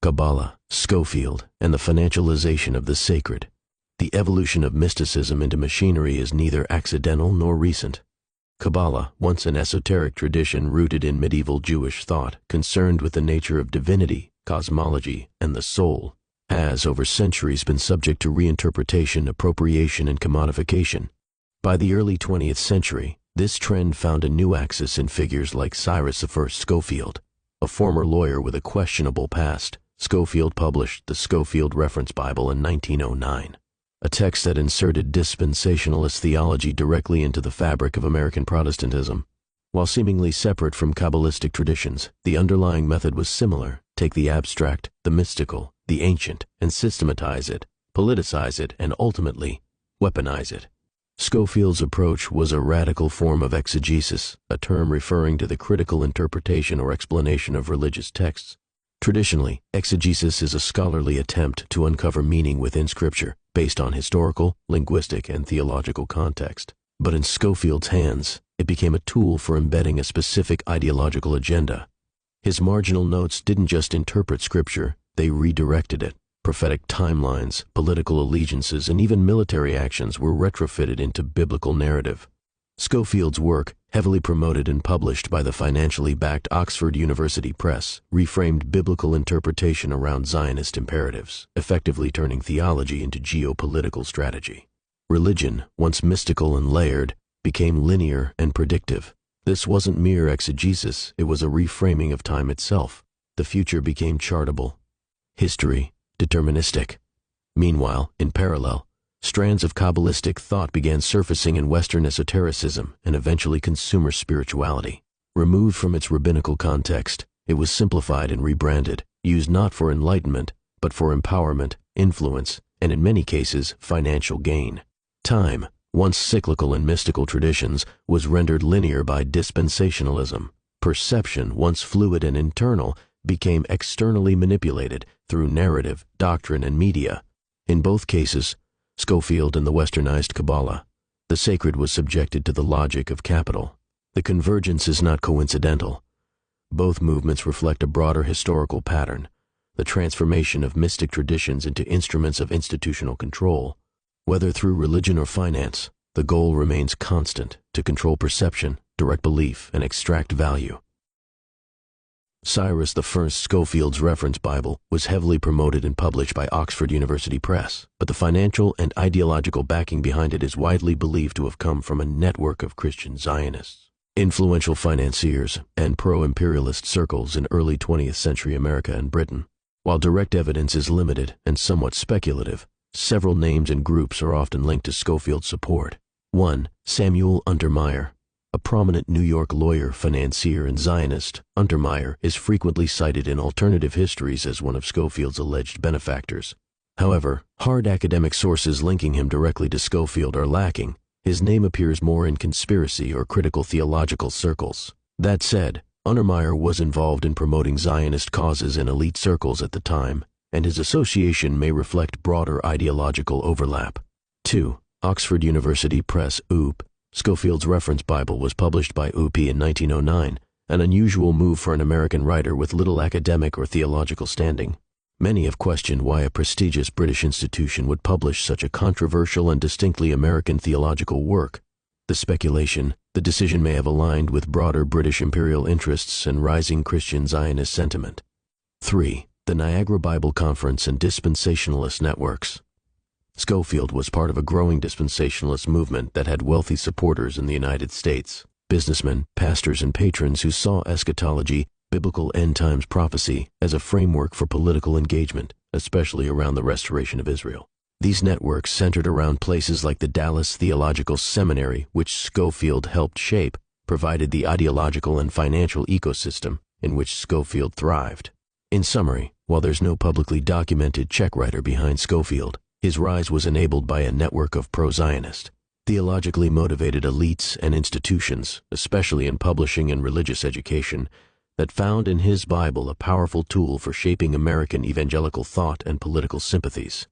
Kabbalah, Schofield, and the financialization of the sacred. The evolution of mysticism into machinery is neither accidental nor recent. Kabbalah, once an esoteric tradition rooted in medieval Jewish thought concerned with the nature of divinity, cosmology, and the soul, has over centuries been subject to reinterpretation, appropriation, and commodification. By the early 20th century, this trend found a new axis in figures like Cyrus I Scofield. A former lawyer with a questionable past, Scofield published the Scofield Reference Bible in 1909, a text that inserted dispensationalist theology directly into the fabric of American Protestantism. While seemingly separate from Kabbalistic traditions, the underlying method was similar. Take the abstract, the mystical, the ancient, and systematize it, politicize it, and ultimately weaponize it. Scofield's approach was a radical form of exegesis, a term referring to the critical interpretation or explanation of religious texts. Traditionally, exegesis is a scholarly attempt to uncover meaning within Scripture based on historical, linguistic, and theological context. But in Scofield's hands, it became a tool for embedding a specific ideological agenda. His marginal notes didn't just interpret Scripture, they redirected it. Prophetic timelines, political allegiances, and even military actions were retrofitted into biblical narrative. Scofield's work, heavily promoted and published by the financially backed Oxford University Press, reframed biblical interpretation around Zionist imperatives, effectively turning theology into geopolitical strategy. Religion, once mystical and layered, became linear and predictive. This wasn't mere exegesis, it was a reframing of time itself. The future became chartable. History, deterministic. Meanwhile, in parallel, strands of Kabbalistic thought began surfacing in Western esotericism and eventually consumer spirituality. Removed from its rabbinical context, it was simplified and rebranded, used not for enlightenment, but for empowerment, influence, and in many cases, financial gain. Time, once cyclical in mystical traditions, was rendered linear by dispensationalism. Perception, once fluid and internal, became externally manipulated through narrative, doctrine, and media. In both cases, Scofield and the westernized Kabbalah, the sacred was subjected to the logic of capital. The convergence is not coincidental. Both movements reflect a broader historical pattern, the transformation of mystic traditions into instruments of institutional control. Whether through religion or finance, the goal remains constant: to control perception, direct belief, and extract value. Cyrus I Scofield's Reference Bible was heavily promoted and published by Oxford University Press, but the financial and ideological backing behind it is widely believed to have come from a network of Christian Zionists, influential financiers, and pro-imperialist circles in early 20th century America and Britain. While direct evidence is limited and somewhat speculative, several names and groups are often linked to Scofield's support. 1. Samuel Untermyer. A prominent New York lawyer, financier, and Zionist, Untermyer is frequently cited in alternative histories as one of Scofield's alleged benefactors. However, hard academic sources linking him directly to Scofield are lacking. His name appears more in conspiracy or critical theological circles. That said, Untermyer was involved in promoting Zionist causes in elite circles at the time, and his association may reflect broader ideological overlap. 2. Oxford University Press, OUP. Scofield's Reference Bible was published by OUP in 1909, an unusual move for an American writer with little academic or theological standing. Many have questioned why a prestigious British institution would publish such a controversial and distinctly American theological work. The speculation, the decision may have aligned with broader British imperial interests and rising Christian Zionist sentiment. 3. The Niagara Bible Conference and dispensationalist networks. Scofield was part of a growing dispensationalist movement that had wealthy supporters in the United States, businessmen, pastors, and patrons who saw eschatology, biblical end-times prophecy, as a framework for political engagement, especially around the restoration of Israel. These networks centered around places like the Dallas Theological Seminary, which Scofield helped shape, provided the ideological and financial ecosystem in which Scofield thrived. In summary, while there's no publicly documented check writer behind Scofield, his rise was enabled by a network of pro-Zionist, theologically motivated elites and institutions, especially in publishing and religious education, that found in his Bible a powerful tool for shaping American evangelical thought and political sympathies.